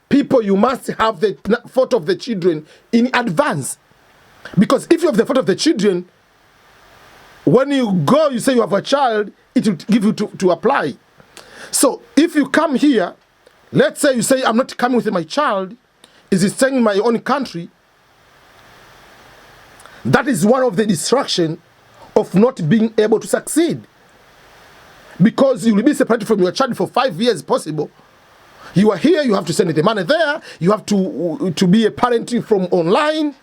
people, you must have the photo of the children in advance. Because if you have the photo of the children, when you go, you say you have a child, it will give you to apply. So if you come here, let's say you say, I'm not coming with my child, is it staying in my own country? That is one of the distractions of not being able to succeed. Because you will be separated from your child for 5 years possible. You are here, you have to send the money there, you have to be a parenting from online.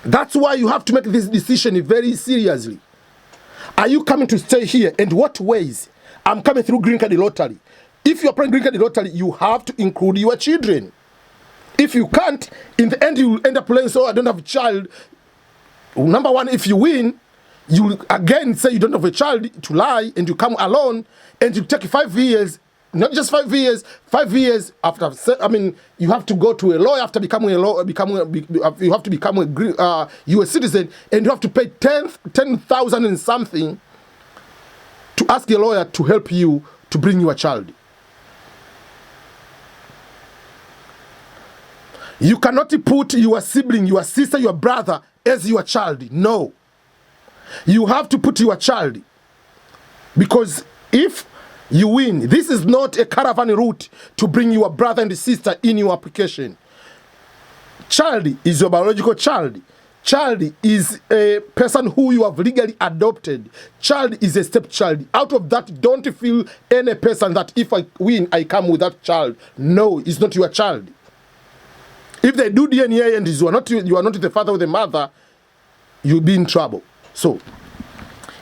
That's why you have to make this decision very seriously. Are you coming to stay here? And what ways? I'm coming through Green Card Lottery. If you're playing Green Card Lottery, you have to include your children. If you can't, in the end, you will end up playing, so I don't have a child. Number one, if you win, you will again say you don't have a child, to lie, and you come alone, and you take 5 years. Not just 5 years. 5 years after, I mean, you have to go to a lawyer after becoming a lawyer. You have to become a U.S. citizen, and you have to pay 10,000 and something to ask a lawyer to help you to bring your child. You cannot put your sibling, your sister, your brother as your child. No. You have to put your child, because if you win, this is not a caravan route to bring your brother and sister in your application. Child is your biological child. Child is a person who you have legally adopted. Child is a stepchild. Out of that, don't feel any person that if I win, I come with that child. No, it's not your child. If they do DNA and you are not the father or the mother, you'll be in trouble. So,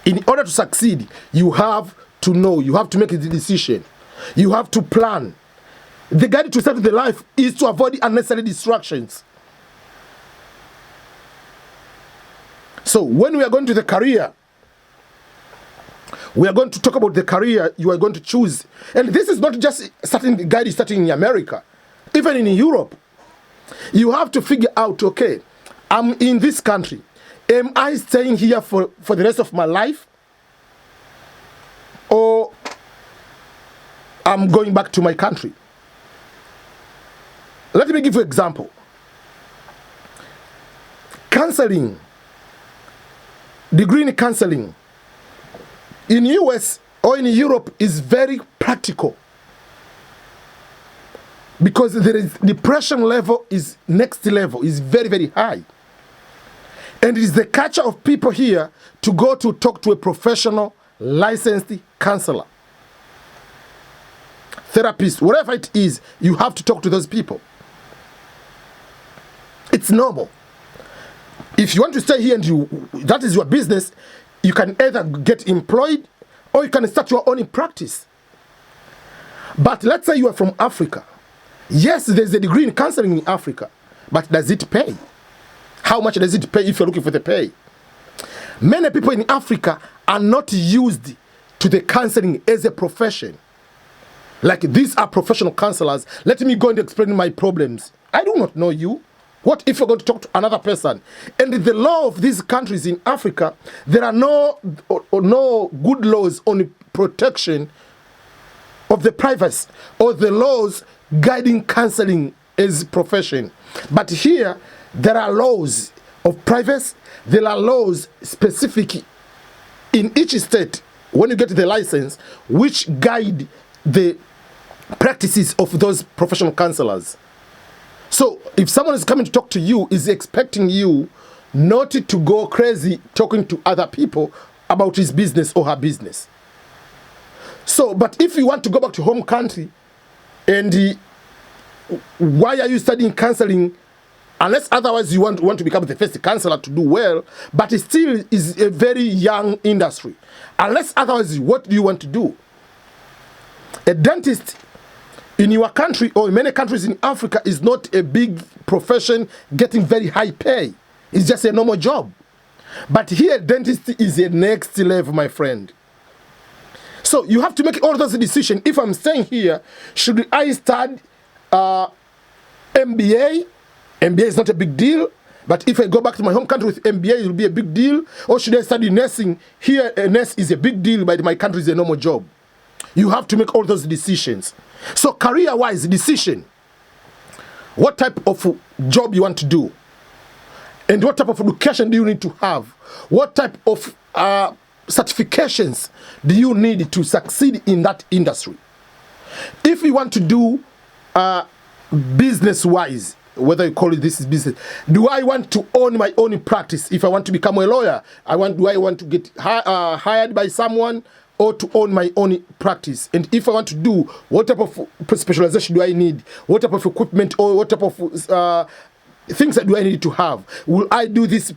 in order to succeed, you have to know, you have to make a decision, you have to plan. The guide to start the life is to avoid unnecessary distractions. So when we are going to the career, we are going to talk about the career you are going to choose. And this is not just starting the guide is starting in America, even in Europe. You have to figure out, okay, I'm in this country. Am I staying here for the rest of my life? Or I'm going back to my country? Let me give you an example. Counseling, degree in counseling, in US or in Europe is very practical. Because there is depression level is next level, is very, very high. And it is the culture of people here to go to talk to a professional, licensed counselor, therapist, whatever it is, you have to talk to those people. It's normal. If you want to stay here and that is your business, you can either get employed or you can start your own practice. But let's say you are from Africa. Yes, there's a degree in counseling in Africa, but does it pay? How much does it pay if you're looking for the pay? Many people in Africa are not used to the counseling as a profession. Like, these are professional counselors. Let me go and explain my problems. I do not know you. What if you're going to talk to another person? And the law of these countries in Africa, there are no good laws on protection of the privacy or the laws guiding counseling as profession. But here, there are laws of privacy. There are laws specific in each state when you get the license, which guide the practices of those professional counselors. So if someone is coming to talk to you, is expecting you not to go crazy talking to other people about his business or her business. So, but if you want to go back to home country, and why are you studying counseling? Unless otherwise you want to become the first counselor to do well, but it still is a very young industry. Unless otherwise, what do you want to do? A dentist in your country or in many countries in Africa is not a big profession getting very high pay. It's just a normal job. But here, dentist is a next level, my friend. So you have to make all those decisions. If I'm staying here, should I study MBA? MBA is not a big deal. But if I go back to my home country with MBA, it will be a big deal. Or should I study nursing? Here, a nurse is a big deal, but my country is a normal job. You have to make all those decisions. So career-wise, decision. What type of job you want to do? And what type of education do you need to have? What type of certifications do you need to succeed in that industry? If you want to do business-wise, whether you call it this is business, do I want to own my own practice? If I want to become a lawyer, do I want to get hired by someone or to own my own practice? And if I want to do, what type of specialization do I need? What type of equipment or what type of things that do I need to have? Will I do this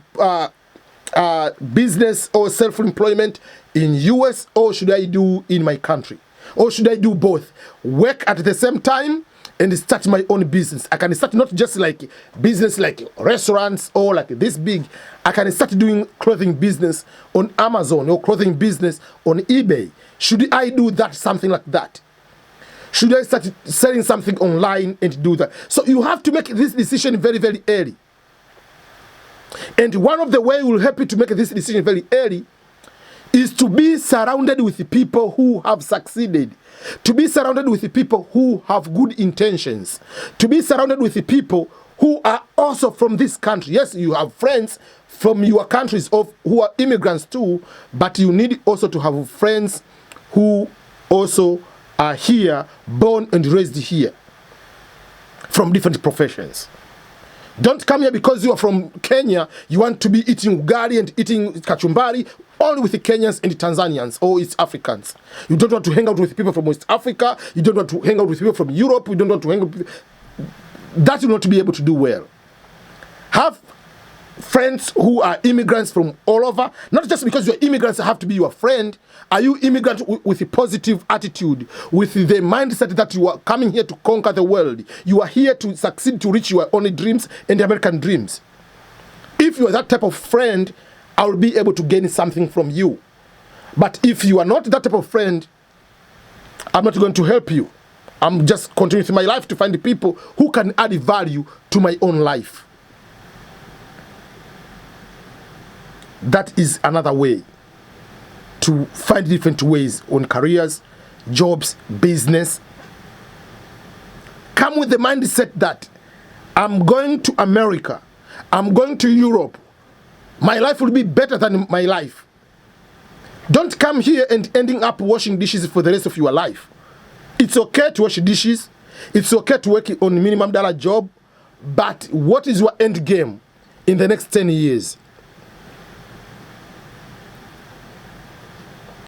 business or self-employment in US, or should I do in my country? Or should I do both? Work at the same time and start my own business. I can start not just like business like restaurants or like this big. I can start doing clothing business on Amazon or clothing business on eBay. Should I do that, something like that? Should I start selling something online and do that? So you have to make this decision very, very early. And one of the ways will help you to make this decision very early is to be surrounded with the people who have succeeded, to be surrounded with the people who have good intentions, to be surrounded with the people who are also from this country. Yes, you have friends from your countries who are immigrants too, but you need also to have friends who also are here, born and raised here, from different professions. Don't come here because you are from Kenya, you want to be eating ugali and eating kachumbari only with the Kenyans and the Tanzanians or East Africans. You don't want to hang out with people from West Africa, you don't want to hang out with people from Europe, you don't want to hang out with people. That will not be able to do well. Have friends who are immigrants from all over. Not just because you're immigrants have to be your friend. Are you immigrant with a positive attitude, with the mindset that you are coming here to conquer the world? You are here to succeed, to reach your own dreams and the American dreams. If you are that type of friend, I will be able to gain something from you. But if you are not that type of friend, I'm not going to help you. I'm just continuing with my life to find the people who can add value to my own life. That is another way to find different ways on careers, jobs, business. Come with the mindset that I'm going to America, I'm going to Europe, my life will be better than my life. Don't come here and ending up washing dishes for the rest of your life. It's okay to wash dishes, it's okay to work on minimum dollar job, but what is your end game in the next 10 years?